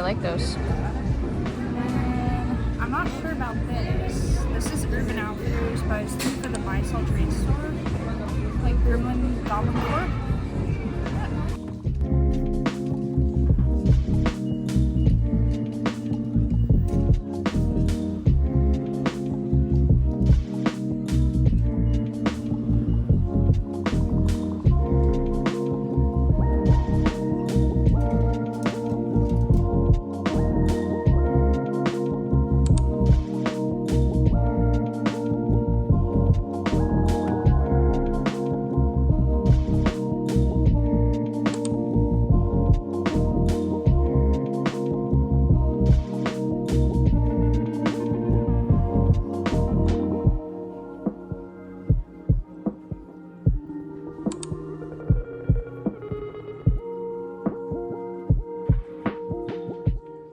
I like those. I'm not sure about this. This is Urban Outfitters, but it's for the buy sell trade store, like Gremlin Goblin Corp.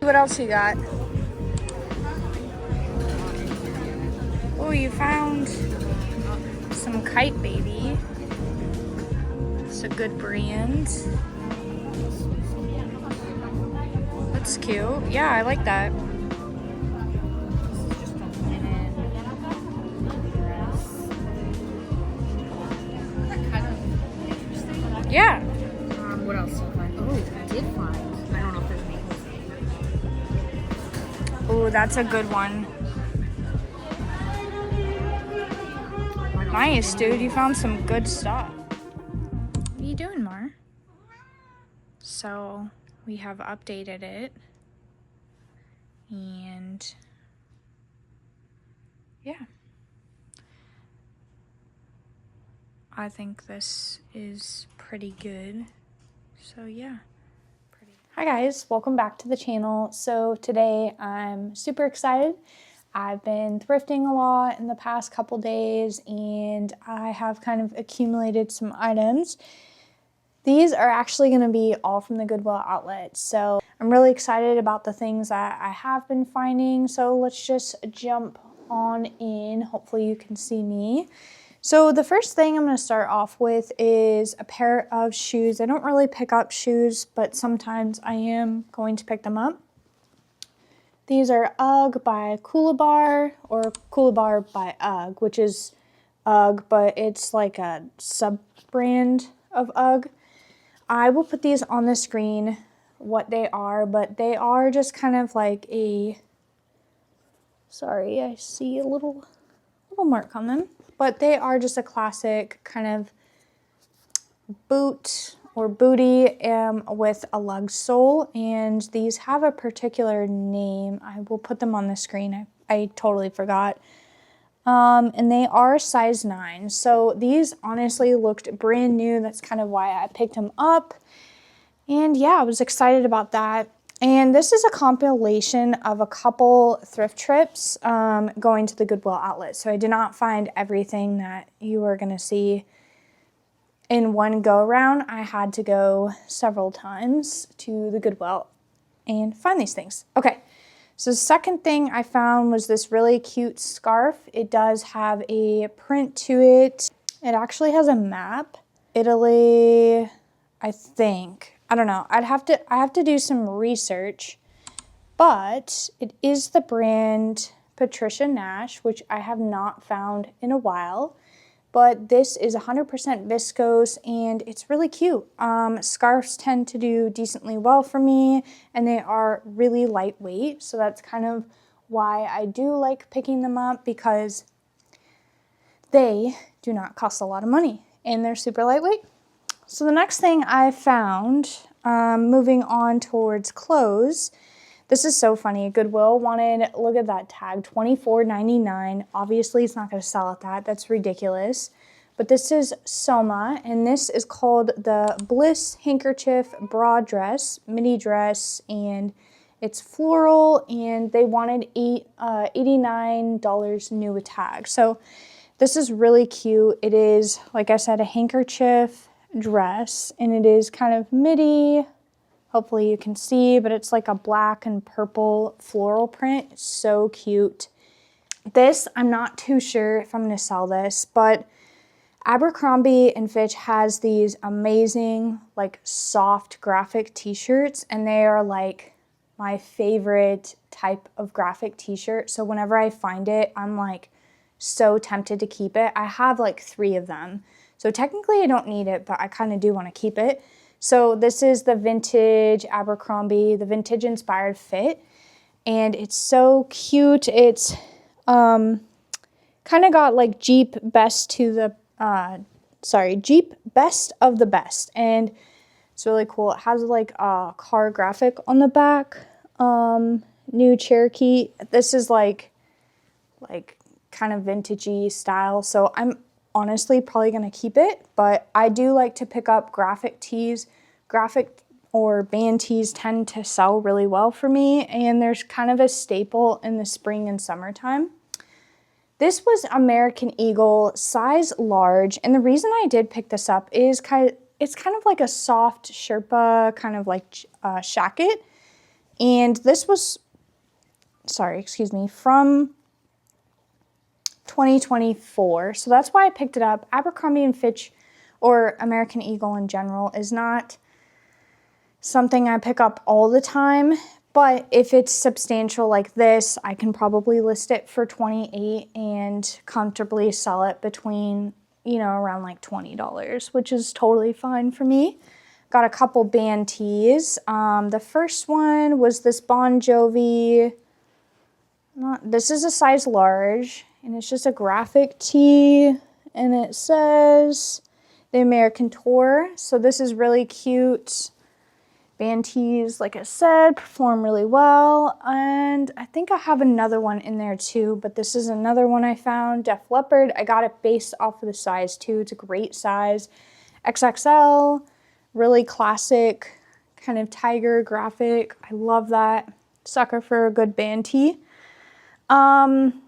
What else you got? Oh, you found some Kite Baby. It's a good brand. That's cute. Yeah, I like that. This is just a linen dress. That kind of interesting. Yeah. What else did you find? Oh, I did find. I don't know if there's any. Oh, that's a good one. Nice, dude. You found some good stuff. What are you doing, Mar? So, we have updated it. And yeah. I think this is pretty good. So, yeah. Hi guys, welcome back to the channel. So today I'm super excited. I've been thrifting a lot in the past couple days and I have kind of accumulated some items. These are actually going to be all from the Goodwill outlet. So I'm really excited about the things that I have been finding. So let's just jump on in. Hopefully you can see me. So the first thing I'm going to start off with is a pair of shoes. I don't really pick up shoes, but sometimes I am going to pick them up. These are UGG by Coolabar, or Coolabar by UGG, which is UGG, but it's like a sub-brand of UGG. I will put these on the screen, what they are, but they are just kind of like a, sorry, I see a little mark on them. But they are just a classic kind of boot or booty with a lug sole. And these have a particular name. I will put them on the screen. I totally forgot. And they are size 9. So these honestly looked brand new. That's kind of why I picked them up. And yeah, I was excited about that. And this is a compilation of a couple thrift trips going to the Goodwill outlet. So I did not find everything that you were going to see in one go around. I had to go several times to the Goodwill and find these things. Okay, so the second thing I found was this really cute scarf. It does have a print to it. It actually has a map. Italy, I think. I don't know. I have to do some research, but it is the brand Patricia Nash, which I have not found in a while. But this is 100% viscose and it's really cute. Scarves tend to do decently well for me and they are really lightweight. So that's kind of why I do like picking them up, because they do not cost a lot of money and they're super lightweight. So the next thing I found, moving on towards clothes, this is so funny. Goodwill wanted, look at that tag, $24.99. Obviously, it's not going to sell at that. That's ridiculous. But this is Soma, and this is called the Bliss Handkerchief Bra Dress, midi dress, and it's floral, and they wanted $89 new with tag. So this is really cute. It is, like I said, a handkerchief dress, and it is kind of midi. Hopefully you can see, but it's like a black and purple floral print. It's so cute. This, I'm not too sure if I'm going to sell this, but Abercrombie & Fitch has these amazing, like, soft graphic t-shirts, and they are like my favorite type of graphic t-shirt. So whenever I find it, I'm like so tempted to keep it. I have like 3 of them. So technically I don't need it, but I kind of do want to keep it. So this is the vintage Abercrombie, the vintage inspired fit. And it's so cute. It's kind of got like Jeep best of the best. And it's really cool. It has like a car graphic on the back. New Cherokee. This is like kind of vintagey style. So I'm honestly probably going to keep it, but I do like to pick up graphic tees. Graphic or band tees tend to sell really well for me, and there's kind of a staple in the spring and summertime. This was American Eagle, size large, and the reason I did pick this up is it's kind of like a soft Sherpa, kind of like shacket, and this was, from 2024, so that's why I picked it up. Abercrombie & Fitch, or American Eagle in general, is not something I pick up all the time, but if it's substantial like this, I can probably list it for $28 and comfortably sell it between, around like $20, which is totally fine for me. Got a couple band tees. The first one was this Bon Jovi. This is a size large, and it's just a graphic tee, and it says the American Tour. So this is really cute. Band tees, like I said, perform really well. And I think I have another one in there too, but this is another one I found. Def Leppard. I got it based off of the size too. It's a great size. XXL, really classic kind of tiger graphic. I love that. Sucker for a good band tee. I'm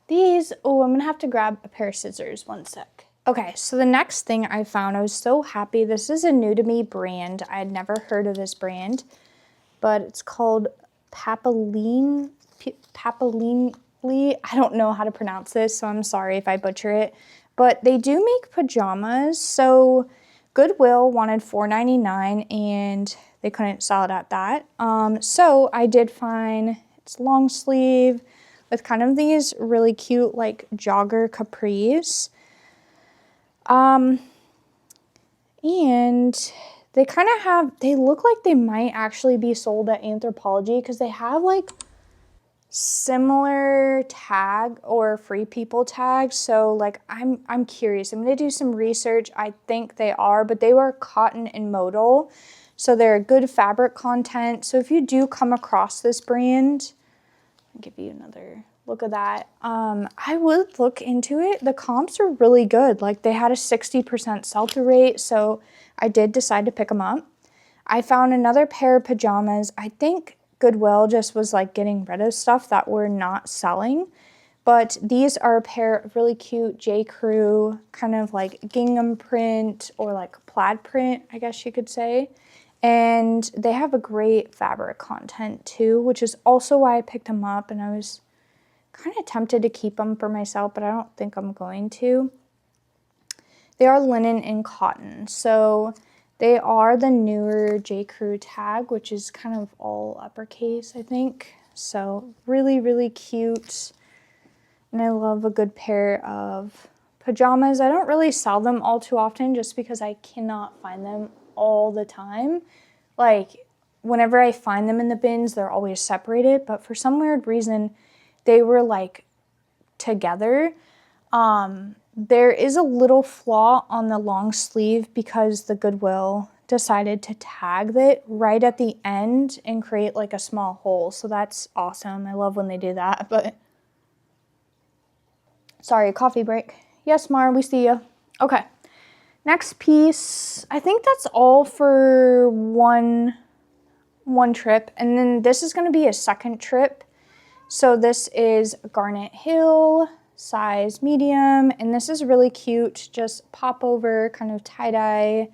gonna have to grab a pair of scissors, one sec. Okay, so the next thing I found, I was so happy. This is a new to me brand. I had never heard of this brand, but it's called Papalini. I don't know how to pronounce this, so I'm sorry if I butcher it, but they do make pajamas. So Goodwill wanted $4.99 and they couldn't sell it at that. So I did find it's long sleeve with kind of these really cute like jogger capris. And they kind of they look like they might actually be sold at Anthropologie because they have like similar tag or Free People tags. So like I'm curious. I'm gonna do some research. I think they are, but they were cotton and modal. So they're good fabric content. So if you do come across this brand, I'll give you another look at that. I would look into it. The comps are really good. Like they had a 60% sell-through rate. So I did decide to pick them up. I found another pair of pajamas. I think Goodwill just was like getting rid of stuff that we're not selling. But these are a pair of really cute J. Crew, kind of like gingham print or like plaid print, I guess you could say. And they have a great fabric content too, which is also why I picked them up. And I was kind of tempted to keep them for myself, but I don't think I'm going to. They are linen and cotton. So they are the newer J. Crew tag, which is kind of all uppercase, I think. So really, really cute. And I love a good pair of pajamas. I don't really sell them all too often just because I cannot find them all the time. Like whenever I find them in the bins, they're always separated, but for some weird reason, they were like together. There is a little flaw on the long sleeve because the Goodwill decided to tag it right at the end and create like a small hole. So that's awesome. I love when they do that, but sorry, coffee break. Yes, Mar, we see you. Okay. Next piece, I think that's all for one trip. And then this is going to be a second trip. So this is Garnet Hill, size medium. And this is really cute. Just pop over kind of tie-dye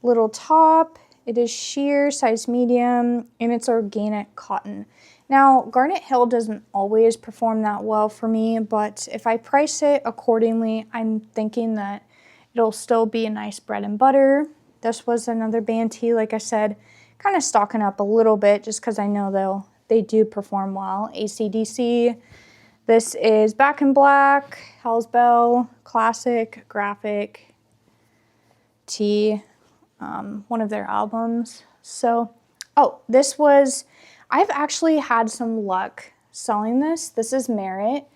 little top. It is sheer, size medium, and it's organic cotton. Now, Garnet Hill doesn't always perform that well for me, but if I price it accordingly, I'm thinking that it'll still be a nice bread and butter. This was another band tee, like I said, kind of stocking up a little bit just because I know they do perform well. AC/DC. This is Back in Black, Hell's Bell, Classic, Graphic, T, one of their albums. So, oh, I've actually had some luck selling this. This is Merit.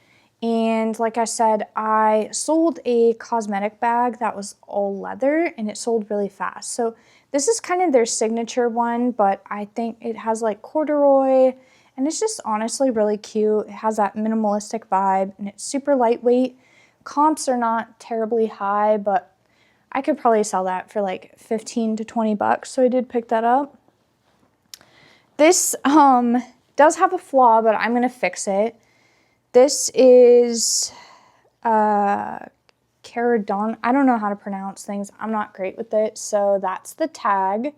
And like I said, I sold a cosmetic bag that was all leather and it sold really fast. So this is kind of their signature one, but I think it has like corduroy and it's just honestly really cute. It has that minimalistic vibe and it's super lightweight. Comps are not terribly high, but I could probably sell that for like 15 to 20 bucks. So I did pick that up. This does have a flaw, but I'm gonna fix it. This is Caradon. I don't know how to pronounce things. I'm not great with it. So that's the tag.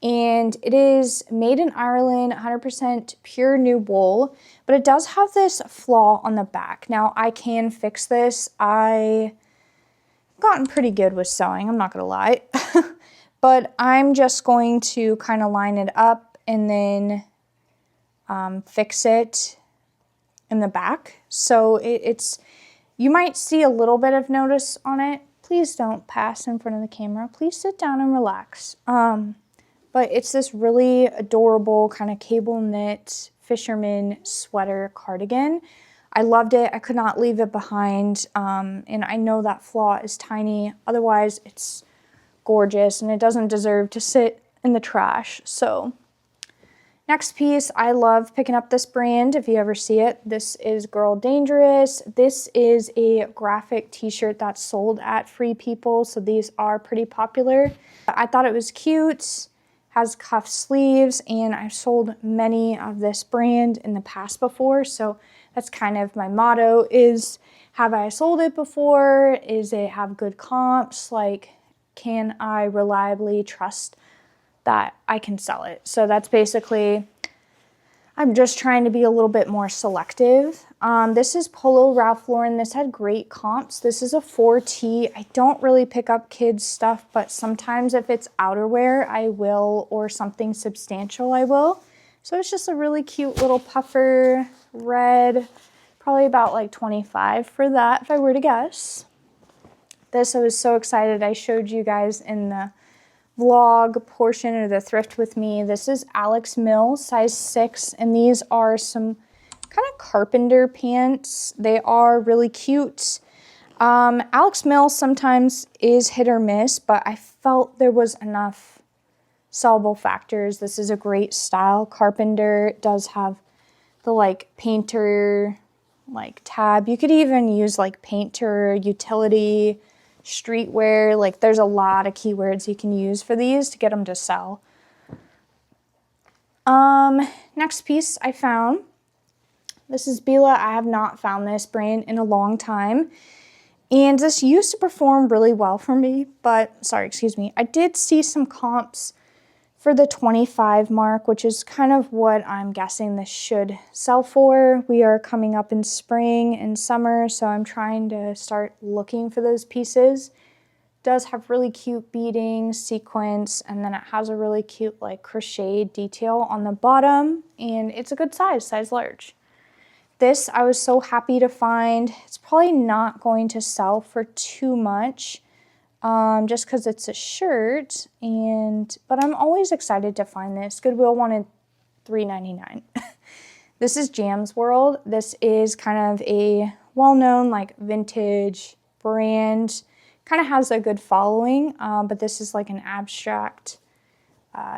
And it is made in Ireland, 100% pure new wool. But it does have this flaw on the back. Now, I can fix this. I've gotten pretty good with sewing, I'm not going to lie. But I'm just going to kind of line it up and then fix it in the back. So you might see a little bit of notice on it. Please don't pass in front of the camera. Please sit down and relax. But it's this really adorable kind of cable knit fisherman sweater cardigan. I loved it. I could not leave it behind. And I know that flaw is tiny. Otherwise, it's gorgeous and it doesn't deserve to sit in the trash. So next piece, I love picking up this brand if you ever see it. This is Girl Dangerous. This is a graphic t-shirt that's sold at Free People, so these are pretty popular. I thought it was cute, has cuff sleeves, and I've sold many of this brand in the past before, so that's kind of my motto is, have I sold it before? Is it have good comps? Like, can I reliably trust that I can sell it? So that's basically, I'm just trying to be a little bit more selective. This is Polo Ralph Lauren. This had great comps. This is a 4T. I don't really pick up kids stuff, but sometimes if it's outerwear, I will, or something substantial, I will. So it's just a really cute little puffer, red, probably about like 25 for that if I were to guess. This, I was so excited. I showed you guys in the vlog portion of the thrift with me. This is Alex Mill, size 6, and these are some kind of carpenter pants. They are really cute. Alex Mill sometimes is hit or miss, but I felt there was enough sellable factors. This is a great style carpenter. It does have the like painter like tab. You could even use like painter, utility, streetwear. Like there's a lot of keywords you can use for these to get them to sell. Next piece I found. This is Bila. I have not found this brand in a long time. And this used to perform really well for me, but I did see some comps for the 25 mark, which is kind of what I'm guessing this should sell for. We are coming up in spring and summer, so I'm trying to start looking for those pieces. It does have really cute beading, sequins, and then it has a really cute like crocheted detail on the bottom, and it's a good size large. This I was so happy to find. It's probably not going to sell for too much, just because it's a shirt, but I'm always excited to find this. Goodwill wanted $3.99. This is Jam's World. This is kind of a well-known like vintage brand. Kind of has a good following, but this is like an abstract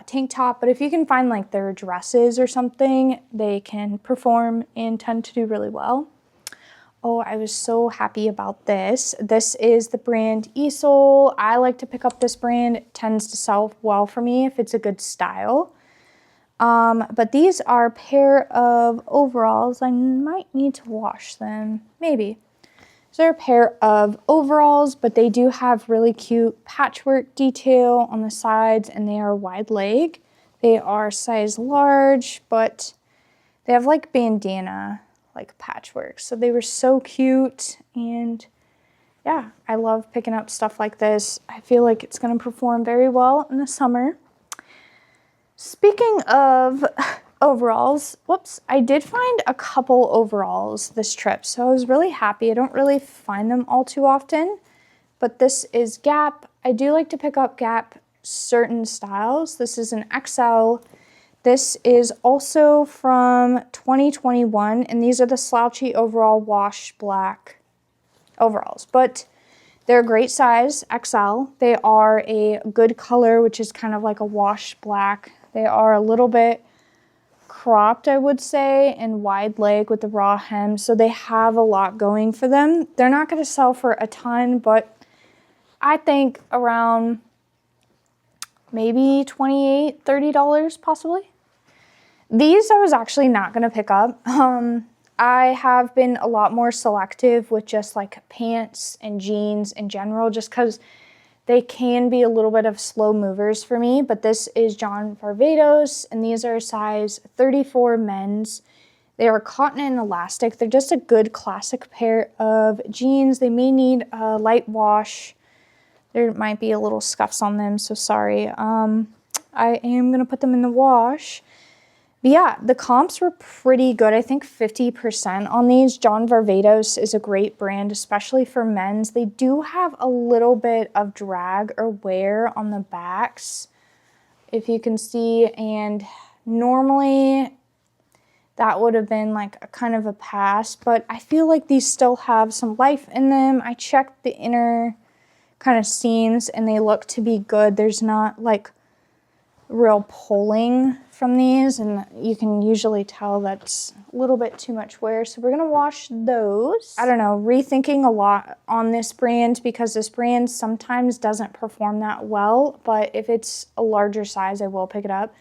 tank top. But if you can find like their dresses or something, they can perform and tend to do really well. Oh, I was so happy about this. This is the brand Esol. I like to pick up this brand. It tends to sell well for me if it's a good style. But these are a pair of overalls. I might need to wash them, maybe. So they're a pair of overalls, but they do have really cute patchwork detail on the sides, and they are wide leg. They are size large, but they have like bandana like patchwork. So they were so cute, and yeah, I love picking up stuff like this. I feel like it's gonna perform very well in the summer. Speaking of overalls, whoops, I did find a couple overalls this trip, so I was really happy. I don't really find them all too often, but this is Gap. I do like to pick up Gap certain styles. This is an XL. This is also from 2021, and these are the slouchy overall wash black overalls, but they're a great size, XL. They are a good color, which is kind of like a wash black. They are a little bit cropped, I would say, and wide leg with the raw hem, so they have a lot going for them. They're not going to sell for a ton, but I think around maybe $28, $30 possibly. These I was actually not going to pick up. I have been a lot more selective with just like pants and jeans in general, just because they can be a little bit of slow movers for me. But this is John Varvatos, and these are size 34 men's. They are cotton and elastic. They're just a good classic pair of jeans. They may need a light wash. There might be a little scuffs on them, so sorry. I am going to put them in the wash. But yeah, the comps were pretty good. I think 50% on these. John Varvatos is a great brand, especially for men's. They do have a little bit of drag or wear on the backs, if you can see. And normally that would have been like a kind of a pass, but I feel like these still have some life in them. I checked the inner kind of seams and they look to be good. There's not like real pulling from these, and you can usually tell that's a little bit too much wear, so we're gonna wash those. I don't know, rethinking a lot on this brand, because this brand sometimes doesn't perform that well, but if it's a larger size, I will pick it up.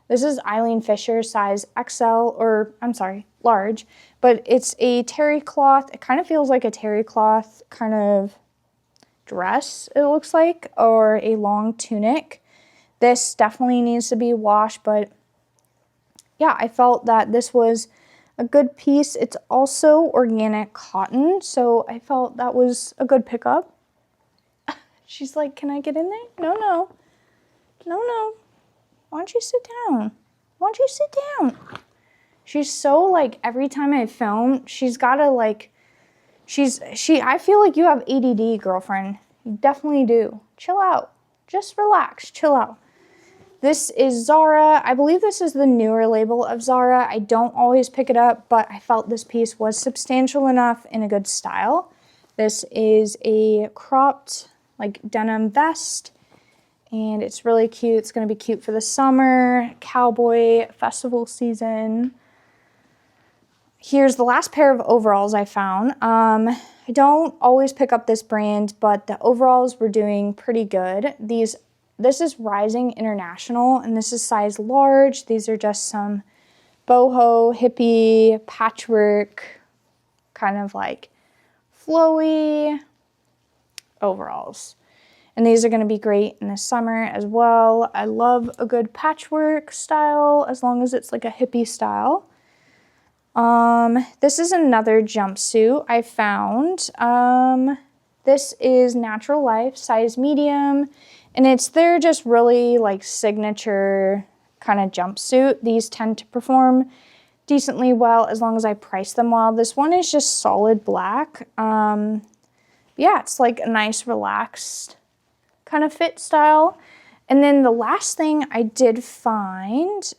This is Eileen Fisher, size XL, or I'm sorry, large, but it's a terry cloth. It kind of feels like a terry cloth kind of dress, it looks like, or a long tunic. This definitely needs to be washed, but yeah, I felt that this was a good piece. It's also organic cotton, so I felt that was a good pickup. She's like, can I get in there? No, no. No, no. Why don't you sit down? Why don't you sit down? She's so like, every time I film, she's gotta like, I feel like you have ADD, girlfriend. You definitely do. Chill out. Just relax. Chill out. This is Zara. I believe this is the newer label of Zara. I don't always pick it up, but I felt this piece was substantial enough in a good style. This is a cropped like denim vest, and it's really cute. It's going to be cute for the summer, cowboy, festival season. Here's the last pair of overalls I found. I don't always pick up this brand, but the overalls were doing pretty good. This is Rising International, and this is size large. These are just some boho, hippie, patchwork, kind of like flowy overalls. And these are going to be great in the summer as well. I love a good patchwork style, as long as it's like a hippie style. This is another jumpsuit I found. This is Natural Life, size medium. And it's their just really like signature kind of jumpsuit. These tend to perform decently well as long as I price them well. This one is just solid black. Yeah, it's like a nice relaxed kind of fit style. And then the last thing I did find,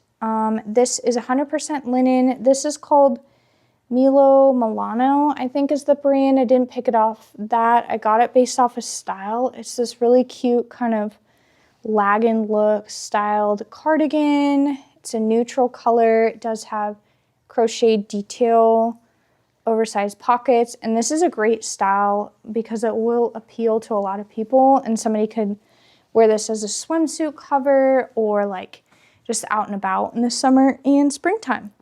this is 100% linen. This is called Milo Milano, I think is the brand. I didn't pick it off that. I got it based off of style. It's this really cute kind of lagging look styled cardigan. It's a neutral color. It does have crocheted detail, oversized pockets, and this is a great style because it will appeal to a lot of people, and somebody could wear this as a swimsuit cover or like just out and about in the summer and springtime.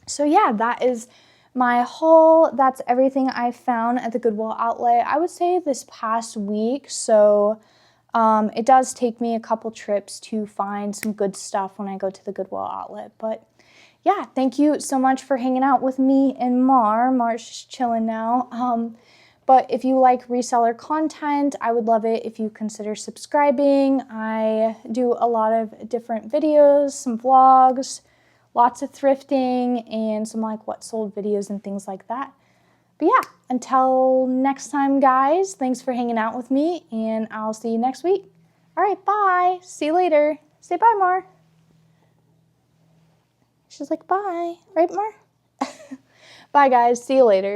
So yeah, that is my haul. That's everything I found at the Goodwill outlet, I would say this past week. So it does take me a couple trips to find some good stuff when I go to the Goodwill outlet. But yeah, thank you so much for hanging out with me and Mar's just chilling now. But if you like reseller content, I would love it if you consider subscribing. I do a lot of different videos, some vlogs, lots of thrifting, and some like what sold videos and things like that. But yeah, until next time, guys, thanks for hanging out with me, and I'll see you next week. All right, bye. See you later. Say bye, Mar. She's like, bye. Right, Mar? Bye, guys. See you later.